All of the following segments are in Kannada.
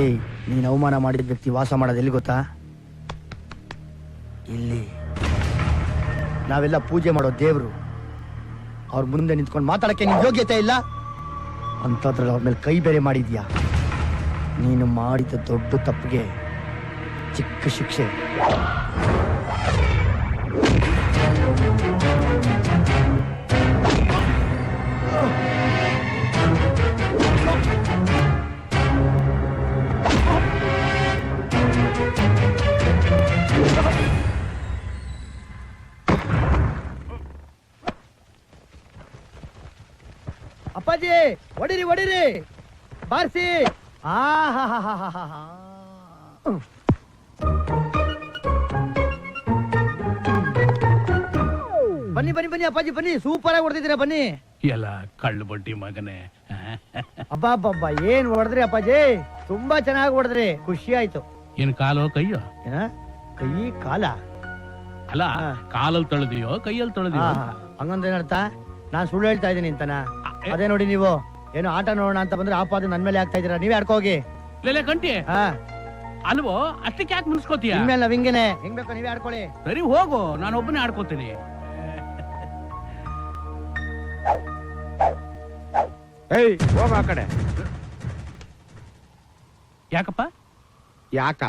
ಏಯ್, ನೀನು ಅವಮಾನ ಮಾಡಿದ ವ್ಯಕ್ತಿ ವಾಸ ಮಾಡೋದು ಎಲ್ಲಿ ಗೊತ್ತಾ? ಇಲ್ಲಿ. ನಾವೆಲ್ಲ ಪೂಜೆ ಮಾಡೋ ದೇವ್ರು. ಅವ್ರ ಮುಂದೆ ನಿಂತ್ಕೊಂಡು ಮಾತಾಡಕ್ಕೆ ನಿನ್ ಯೋಗ್ಯತೆ ಇಲ್ಲ ಅಂತದ್ರಲ್ಲಿ ಅವ್ರ ಮೇಲೆ ಕೈ ಬೇರೆ ಮಾಡಿದ್ಯಾ. ನೀನು ಮಾಡಿದ ದೊಡ್ಡ ತಪ್ಪಿಗೆ ಚಿಕ್ಕ ಶಿಕ್ಷೆ. ಅಪ್ಪಾಜಿ, ಹೊಡಿರಿ ಹೊಡಿರಿ, ಬಾರಿಸಿ. ಬನ್ನಿ ಬನ್ನಿ ಬನ್ನಿ ಅಪ್ಪಾಜಿ, ಬನ್ನಿ. ಸೂಪರ್ ಆಗಿ ಹೊಡೆದಿದ್ದೀರಾ, ಬನ್ನಿ. ಎಲ್ಲ ಕಳ್ಳು ಬಡ್ಡಿ ಮಗನೇ. ಅಬ್ಬಾ, ಏನ್ ಹೊಡೆದ್ರಿ ಅಪ್ಪಾಜಿ, ತುಂಬಾ ಚೆನ್ನಾಗಿ ಹೊಡೆದ್ರಿ, ಖುಷಿ ಆಯ್ತು. ಏನ್ ಕಾಲೋ ಕೈಯೋ? ಕೈ ಕಾಲ ಅಲ್ಲ, ಕಾಲಲ್ಲಿ ತೊಳೆದಿಯೋ ಕೈಯಲ್ಲಿ ತೊಳೆದಿಯೋ? ಹಂಗಂದ್ರೆ ಏನರ್ಥ? ನಾನ್ ಸುಳ್ಳು ಹೇಳ್ತಾ ಇದ್ದೀನಿ ಅಂತನಾ? ಅದೇ ನೋಡಿ, ನೀವು ಏನೋ ಆಟ ನೋಡೋಣ ಅಂತ ಬಂದ್ರೆ ಆಪಾದ ನನ್ ಮೇಲೆ ಆಗ್ತಾ ಇದೀರಾ. ನೀವೇ ಆಡ್ಕೋ ಹೋಗಿ. ಕಂಟಿ ಅಲ್ವೋ, ಅಷ್ಟಕ್ಕೆ ಯಾಕೆ ಮುನ್ಸ್ಕೋತೀಯ? ಇನ್ಮೇಲೆ ನಾವ್ ಹಿಂಗೇನೆ, ಹೆಂಗ್ ಬೇಕೋ ನೀವೇ ಆಡ್ಕೊಳ್ಳಿ. ಸರಿ ಹೋಗು, ನಾನು ಒಬ್ಬನೇ ಆಡ್ಕೋತೀನಿ. ಹೋಗ ಆ ಕಡೆ. ಯಾಕಪ್ಪ? ಯಾಕ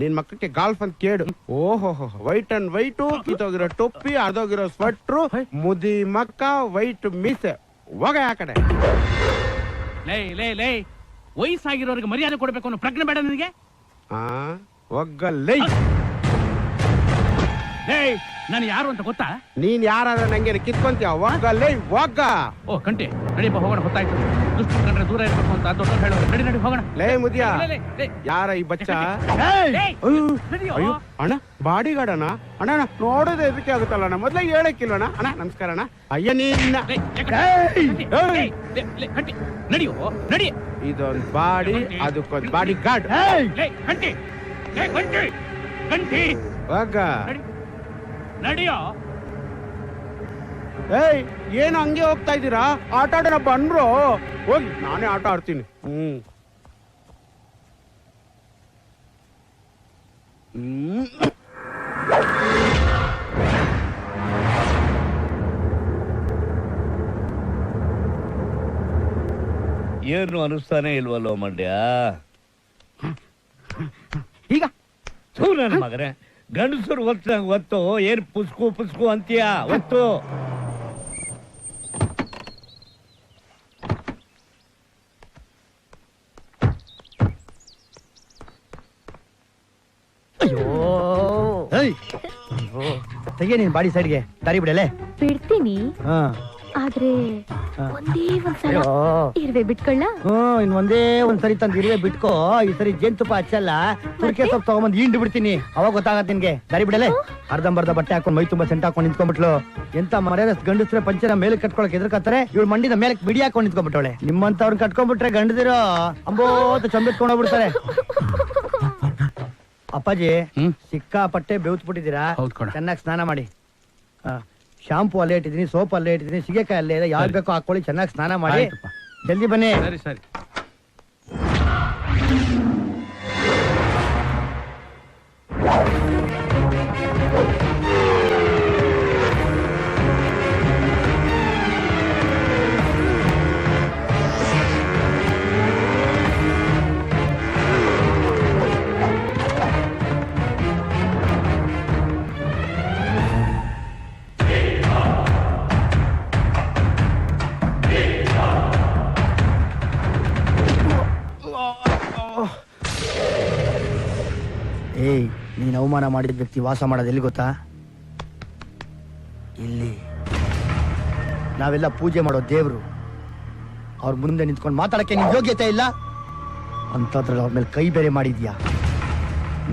ನಿನ್ ಮಕ್ಕಳಿಗೆ ಗಾಲ್ಫ್ ಅಂತ ಕೇಳು. ಓಹೋ, ವೈಟ್ ಅಂಡ್ ವೈಟು, ಕಿತ್ತೋಗಿರೋ ಟೊಪ್ಪಿ, ಅರ್ಧೋಗಿರೋ ಸ್ವೆಟ್ರು, ಮುದಿ ಮಕ್ಕ, ವೈಟ್ ಮೀಸೆ. ಹೋಗ ಆ ಕಡೆ. ಲೇ ವಯಸ್ಸಾಗಿರೋರಿಗೆ ಮರ್ಯಾದೆ ಕೊಡ್ಬೇಕು ಅನ್ನೋ ಪ್ರಜ್ಞೆ ಬೇಡ ನಿನಗೆ? ಒಗ್ಗಲ್ಲೇ. ನಾನು ಯಾರು ಅಂತ ಗೊತ್ತಾ? ನೀನ್ ಯಾರಾದ್ರೆ ನಂಗೆ ಕಿತ್ಕೊಂತೀಯ? ಒಗ್ಗಲ್ಲೇ, ಒಗ್ಗ. ಓ ಕಂಟಿ, ನಡಿಯಪ್ಪ ಹೋಗೋಣ. ಗೊತ್ತಾಯ್ತು, ದುಷ್ಟ ಕಂಡ್ರೆ ದೂರ ಇರ್ಬೇಕು ಅಂತ ದೊಡ್ಡ ಹೇಳೋರು. ನಡಿ ಹೋಗೋಣ. ಲೇ ಮುದಿಯ, ಯಾರ ಈ ಬಚ್ಚ? ಅಯ್ಯೋ ಅಣ್ಣ, ಬಾಡಿ ಗಾರ್ಡ್ ಅಣ್ಣ. ಅಣ್ಣ ನೋಡೋದು ಎದಕ್ಕೆ ಆಗುತ್ತಲ್ಲ ಅಣ್ಣ, ಮೊದ್ಲೇ ಹೇಳಕ್ಕಿಲ್ವಣ್ಣ. ಅಣ್ಣ ನಮಸ್ಕಾರ ಅಣ್ಣ. ಅಯ್ಯ ನೀನ್ನ ನಡಿಯೋ, ನಡಿ. ಇದೊಂದು ಬಾಡಿ, ಅದಕ್ಕೊಂದು ಬಾಡಿ ಗಾರ್ಡ್. ಒಗ್ಗ ನಡಿಯೋ. ಏನು ಹಂಗೆ ಹೋಗ್ತಾ ಇದ್ದೀರಾ? ಆಟ ಆಡೋಣ ಬಂದ್ರು. ಹೋಗಿ, ನಾನೇ ಆಟ ಆಡ್ತೀನಿ. ಏನು ಅನಿಸ್ತಾನೆ ಇಲ್ವಲ್ಲೋ ಮಂಡ್ಯ? ಈಗ ನನ್ನ ಮಗನೇ, ಗಂಡಸರು ಒತ್ತು ಏನ್ ಪುಸ್ಕು ಅಂತೀಯ? ಒತ್ತು. ತೆಗೆ ನೀನ್ ಬಾಡಿ ಸೈಡ್ಗೆ, ದಾರಿ ಬಿಡಲೆ. ಬಿಡ್ತೀನಿ, ಆದ್ರೆ ಒಂದೇ ಒಂದ್ಸಲ ಇರುವೆ ಬಿಟ್ಕೊಳ್ಳ. ಇನ್ ಒಂದೇ ಒಂದ್ಸರಿ ತಂದ್ ಇರುವೆ ಬಿಟ್ಕೋ. ಈ ಸರಿ ಜೇನ್ತುಪ್ಪ ಹಚ್ಚಲ್ಲ, ತುರ್ಕೆ ಸೊಪ್ಪು ತಗೊಂಬಂದ್ ಹಿಂಡ್ ಬಿಡ್ತೀನಿ. ಅವಾಗ ಗೊತ್ತಾಗತ್ತೆ ನಿನ್ಗೆ. ದಾರಿ ಬಿಡಲೆ. ಅರ್ಧಂಬರ್ಧ ಬಟ್ಟೆ ಹಾಕೊಂಡ್ ಮೈ ತುಂಬಾ ಸೆಂಟ್ ಹಾಕೊಂಡ್ ನಿಂತ್ಕೊಂಡ್ಬಿಟ್ಲು. ಎಂತ ಮರ್ಯಾದ ಗಂಡಸ್ರೆ ಪಂಚರ ಮೇಲೆ ಕಟ್ಕೊಳಕ್ ಎದುರ್ಕತ್ತಾರೆ. ಇವಳು ಮಂಡಿದ ಮೇಲೆ ಬಿಡಿ ಹಾಕೊಂಡ್ ನಿಂತ್ಕೊಂಡ್ಬಿಟ್ಟವಳೆ. ನಿಮ್ಮಂತವ್ರನ್ನ ಕಟ್ಕೊಂಡ್ಬಿಟ್ರೆ ಗಂಡದಿರೋ ಅಂಬೋತ ಚಂಬೆತ್ಕೊಂಡ್ ಹೋಗ್ಬಿಡ್ತಾರೆ. ಅಪ್ಪಾಜಿ, ಸಿಕ್ಕಾಪಟ್ಟೆ ಬೆವ್ತ್ಬಿಟ್ಟಿದ್ದೀರಾ. ಚೆನ್ನಾಗಿ ಸ್ನಾನ ಮಾಡಿ. ಶಾಂಪು ಅಲ್ಲೇ ಇಟ್ಟಿದ್ದೀನಿ, ಸೋಪ್ ಅಲ್ಲೇ ಇಟ್ಟಿದ್ದೀನಿ, ಸಿಗೆಕಾಯಿ ಅಲ್ಲೇ ಇದೆ. ಯಾವ್ದು ಬೇಕೋ ಹಾಕೊಳ್ಳಿ, ಚೆನ್ನಾಗಿ ಸ್ನಾನ ಮಾಡಿ. ಜಲ್ದಿ ಬನ್ನಿ. ಸರಿ. ಏಯ್, ನೀನು ಅವಮಾನ ಮಾಡಿದ ವ್ಯಕ್ತಿ ವಾಸ ಮಾಡೋದು ಎಲ್ಲಿ ಗೊತ್ತಾ? ಇಲ್ಲಿ. ನಾವೆಲ್ಲ ಪೂಜೆ ಮಾಡೋ ದೇವ್ರು. ಅವ್ರ ಮುಂದೆ ನಿಂತ್ಕೊಂಡು ಮಾತಾಡಕ್ಕೆ ನಿನ್ ಯೋಗ್ಯತೆ ಇಲ್ಲ ಅಂತದ್ರಲ್ಲಿ ಅವ್ರ ಮೇಲೆ ಕೈ ಬೇರೆ ಮಾಡಿದ್ಯಾ.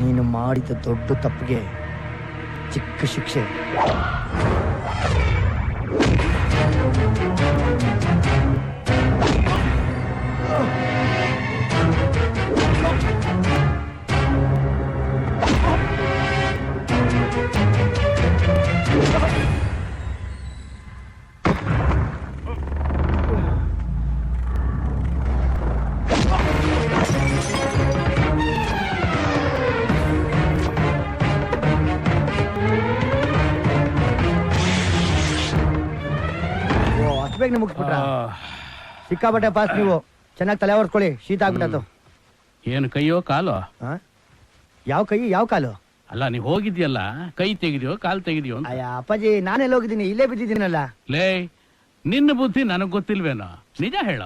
ನೀನು ಮಾಡಿದ ದೊಡ್ಡ ತಪ್ಪಿಗೆ ಚಿಕ್ಕ ಶಿಕ್ಷೆ. ಮೀಟಿಂಗ್ ಮುಗಿಸ್ಬಿಟ್ರ ಸಿಕ್ಕಾಬಟ್ಟೆ ಪಾಸ್ ನೀವು ಚೆನ್ನಾಗಿ ತಲೆ ಹೊರ್ಸ್ಕೊಳ್ಳಿ ಶೀತ ಆಗ್ಬಿಟ್ಟದ್ದು ಏನು ಕೈಯೋ ಕಾಲೋ ಯಾವ ಕೈ ಯಾವ ಕಾಲು ಅಲ್ಲ ನೀವು ಹೋಗಿದ್ಯಲ್ಲ ಕೈ ತೆಗಿದ್ಯೋ ಕಾಲ್ ತೆಗಿದ್ಯೋ ಅಂತ. ಅಯ್ಯ ಅಪ್ಪಾಜಿ ನಾನೆಲ್ಲ ಹೋಗಿದ್ದೀನಿ ಇಲ್ಲೇ ಬಿದ್ದಿದ್ದೀನಲ್ಲ ಲೇ ನಿನ್ನ ಬುದ್ಧಿ ನನಗ್ ಗೊತ್ತಿಲ್ವೇನೋ ನಿಜ ಹೇಳ.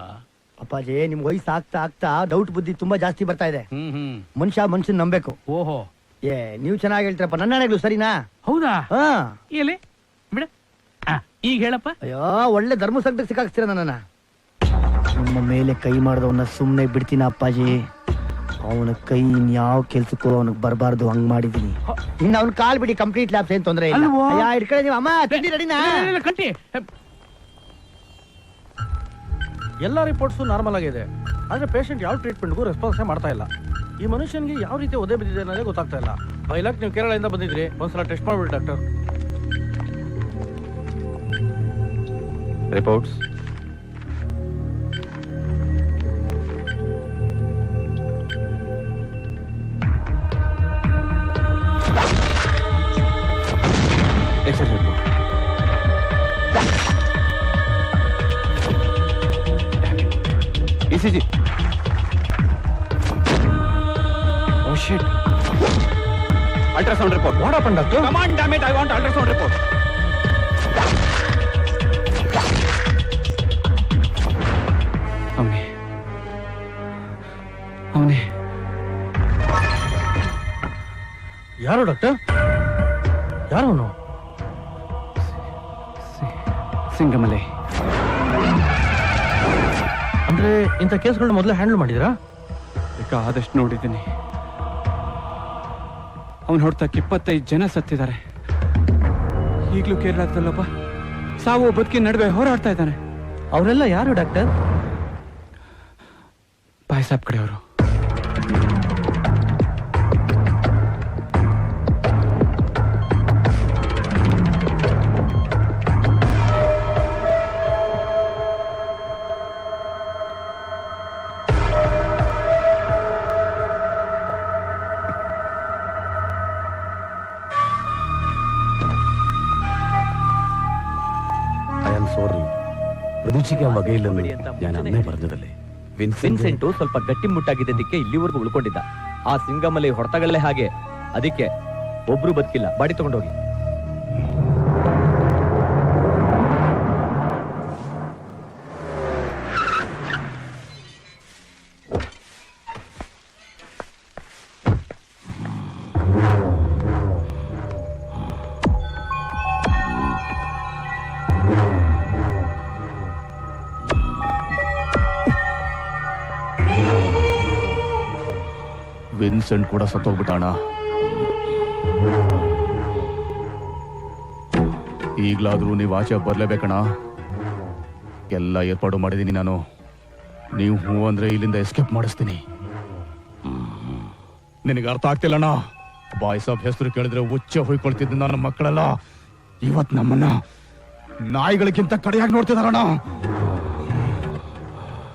ಅಪ್ಪಾಜಿ ನಿಮ್ ವಯಸ್ಸು ಆಗ್ತಾ ಆಗ್ತಾ ಡೌಟ್ ಬುದ್ಧಿ ತುಂಬಾ ಜಾಸ್ತಿ ಬರ್ತಾ ಇದೆ. ಮನುಷ್ಯನ್ ನಂಬೇಕು. ಓಹೋ ನೀವು ಚೆನ್ನಾಗಿ ಹೇಳ್ತೀರಪ್ಪ ನನ್ನ ಹಣೆಗಳು ಸರಿನಾ? ಹೌದಾ ಹಾ ಎಲ್ಲಿ ಬಿಡ ಈಗ ಹೇಳಪ್ಪ. ಅಯ್ಯೋ ಒಳ್ಳೆ ಧರ್ಮ ಸಂಕಟಕ್ಕೆ ಸಿಕ್ಕಾಕ್ಸ್ತೀರ ನನ್ನ. ನಿಮ್ಮ ಮೇಲೆ ಕೈ ಮಾಡಿದವನ್ನ ಸುಮ್ನೆ ಬಿಡ್ತೀನ ಅಪ್ಪಾಜಿ. ಅವನ ಕೈ ಇನ್ಯಾವ ಕೆಲ್ಸಕ್ಕೂ ಅವನಿಗೆ ಬರಬಾರ್ದು ಹಂಗ್ ಮಾಡಿದೀನಿ. ಇನ್ನು ಅವ್ನ ಕಾಲ್ ಬಿಡಿ ಕಂಪ್ಲೀಟ್ ಲ್ಯಾಬ್ಸ್ ಏನ್ ತೊಂದ್ರೆ ಇಲ್ಲ. ಅಲ್ವೋ? ಅಯ್ಯ ಹಿಡ್ಕೊಳ್ಳಿ ನೀವು ಅಮ್ಮ ತಿಂಡಿ ರೆಡಿನಾ? ಕಟ್ಟಿ ಎಲ್ಲ ರಿಪೋರ್ಟ್ಸು ನಾರ್ಮಲ್ ಆಗಿದೆ, ಆದ್ರೆ ಪೇಷಂಟ್ ಯಾವ ಟ್ರೀಟ್ಮೆಂಟ್ಗೂ ರೆಸ್ಪಾನ್ಸ್ ಮಾಡ್ತಾ ಇಲ್ಲ. ಈ ಮನುಷ್ಯನಿಗೆ ಯಾವ ರೀತಿ ಒದೆ ಬಿದ್ದಿದೆ ಅನ್ನೋದೇ ಗೊತ್ತಾಗ್ತಾ ಇಲ್ಲ. ಬೈಲಾಕ್ ನೀವು ಕೇರಳದಿಂದ ಬಂದಿದ್ರಿ, ಒಂದ್ಸಲ ಟೆಸ್ಟ್ ಮಾಡ್ಬಿಡಿ doctor. Reports x ray report ECG. Oh shit. Ultrasound report. What happened, doctor? Come on, damn it! I want ultrasound report. ಅವನೇ ಯಾರು ಡಾಕ್ಟರ್? ಯಾರು ಅವನು? ಸಿಂಗಮಲೆ. ಅಂದ್ರೆ ಇಂಥ ಕೇಸ್ಗಳನ್ನ ಮೊದಲೇ ಹ್ಯಾಂಡಲ್ ಮಾಡಿದ್ರಾ? ಈಗ ಆದಷ್ಟು ನೋಡಿದ್ದೀನಿ. ಅವನು ಹೊಡ್ತಕ್ಕೆ 25 ಜನ ಸತ್ತಿದ್ದಾರೆ. ಈಗಲೂ ಕೇರಳದಲ್ಲೊಬ್ಬ ಸಾವು ಬದುಕಿ ನಡುವೆ ಹೋರಾಡ್ತಾ ಇದ್ದಾನೆ. ಅವರೆಲ್ಲ ಯಾರು ಡಾಕ್ಟರ್? ಬಾಯ್ ಸಾಬ್ ಕಡೆಯವರು. ಪ್ರದೀಕ್ಷಿಗೆ ಮಗಯಿಲ್ಲನ್ನು ഞാൻ അന്നേ പറഞ്ഞതല്ലേ. ವಿನ್ಸೆಂಟು ಸ್ವಲ್ಪ ಗಟ್ಟಿ ಮುಟ್ಟಾಗಿದ್ದಕ್ಕೆ ಇಲ್ಲಿವರೆಗೂ ಉಳ್ಕೊಂಡಿದ್ದ. ಆ ಸಿಂಗಮಲೆ ಹೊಡೆತಗಳೇ ಹಾಗೆ, ಅದಕ್ಕೆ ಒಬ್ರು ಬದುಕಿಲ್ಲ. ಬಾಡಿ ತಗೊಂಡೋಗಿ. ವಿನ್ಸೆಂಟ್ ಕೂಡ ಸತ್ತೋಗ್ಬಿಟ್ಟಾಣ. ಈಗ್ಲಾದ್ರೂ ನೀವು ಆಚೆ ಬರ್ಲೇಬೇಕಣ. ಎಲ್ಲ ಏರ್ಪಾಡು ಮಾಡಿದೀನಿ ನಾನು. ನೀವು ಹೂ ಅಂದ್ರೆ ಇಲ್ಲಿಂದ ಎಸ್ಕೇಪ್ ಮಾಡಿಸ್ತೀನಿ. ನಿನಗೆ ಅರ್ಥ ಆಗ್ತಿಲ್ಲಣ್ಣ. ಬಾಯ್ ಸಾಬ್ ಹೆಸರು ಕೇಳಿದ್ರೆ ಉಚ್ಚ ಹೊಯ್ಕೊಳ್ತಿದ್ದ ನನ್ನ ಮಕ್ಕಳೆಲ್ಲ ಇವತ್ ನಮ್ಮನ್ನ ನಾಯಿಗಳಿಗಿಂತ ಕಡೆಯಾಗಿ ನೋಡ್ತಿದಾರಣ್ಣ.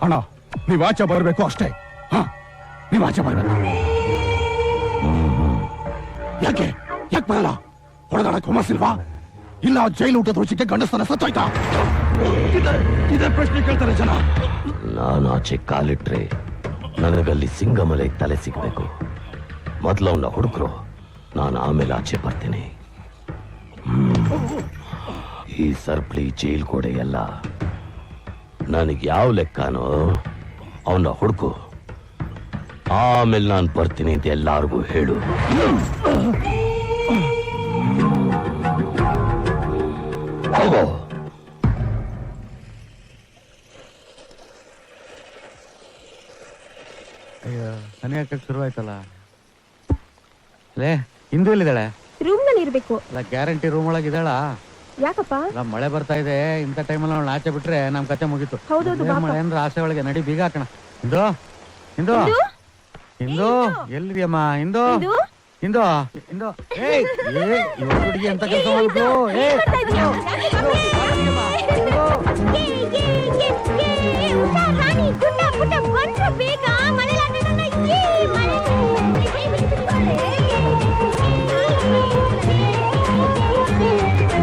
ಅಣ್ಣ ನೀವು ಆಚೆ ಬರಬೇಕು ಅಷ್ಟೇ. ನೀವು ಆಚೆ ಬರ್ಬೇಕು. ಯಾಕೆ ಯಾಕೆ ಬರಲ್ಲ? ಹೊಡೆದಾಡಕ್ ಹುಮ್ಮಸ್ಸಿಲ್ವಾ? ಇಲ್ಲ ಜೈಲು ಊಟದ ರುಚಿಗೆ ಗಂಡಸ್ತನ ಸತ್ತೋಯ್ತಾ? ಇದೇ ಪ್ರಶ್ನೆ ಕೇಳ್ತಾರೆ ಜನ. ನಾನು ಆಚೆ ಕಾಲಿಟ್ರೆ ನನಗಲ್ಲಿ ಸಿಂಗಮಲೆ ತಲೆ ಸಿಗಬೇಕು. ಮೊದಲು ಅವನ್ನ ಹುಡುಕ್ರು, ನಾನು ಆಮೇಲೆ ಆಚೆ ಬರ್ತೀನಿ. ಈ ಸರ್ಪ್ಲಿ ಜೈಲ್ ಗೋಡೆ ಎಲ್ಲ ನನಗೆ ಯಾವ ಲೆಕ್ಕನೋ ಅವನ್ನ ಹುಡುಕು, ಆಮೇಲೆ ನಾನು ಬರ್ತೀನಿ ಅಂತ ಎಲ್ಲಾರ್ಗೂ ಹೇಳು. ಹೋಗೋ. ಸನಿ ಹಾಕಕ್ ಶುರುವಾಯ್ತಲ್ಲ. ಲೇ ಹಿಂದೂ ಎಲ್ಲಿದ್ದಾಳೆ? ರೂಮ್ ನಲ್ಲಿ ಇರ್ಬೇಕು. ಅಲ್ಲ ಗ್ಯಾರಂಟಿ ರೂಮ್ ಒಳಗಿದ್ದಾಳ? ಯಾಕಪ್ಪ? ಅಲ್ಲ ಮಳೆ ಬರ್ತಾ ಇದೆ, ಇಂಥ ಟೈಮಲ್ಲಿ ಅವಳು ಆಚೆ ಬಿಟ್ರೆ ನಮ್ ಕತೆ ಮುಗೀತು. ಹೌದೌದು, ಏನ್ ಮಳೆ ಅಂದ್ರೆ ಆಸೆ ಒಳಗೆ ನಡಿ ಬೀಗ ಹಾಕೋಣ. ಹಿಂದೂ ಹಿಂದೂ ಹಿಂದೂ ಎಲ್ಲಿದ್ಯಮ್ಮ? ಹಿಂದೂ ಹಿಂದೂ ಹಿಂದೂ ಏಯ್ ಹುಡುಗಿ ಅಂತ ಕೆಲಸ ಮಾಡ್ಬಿಟ್ಟು.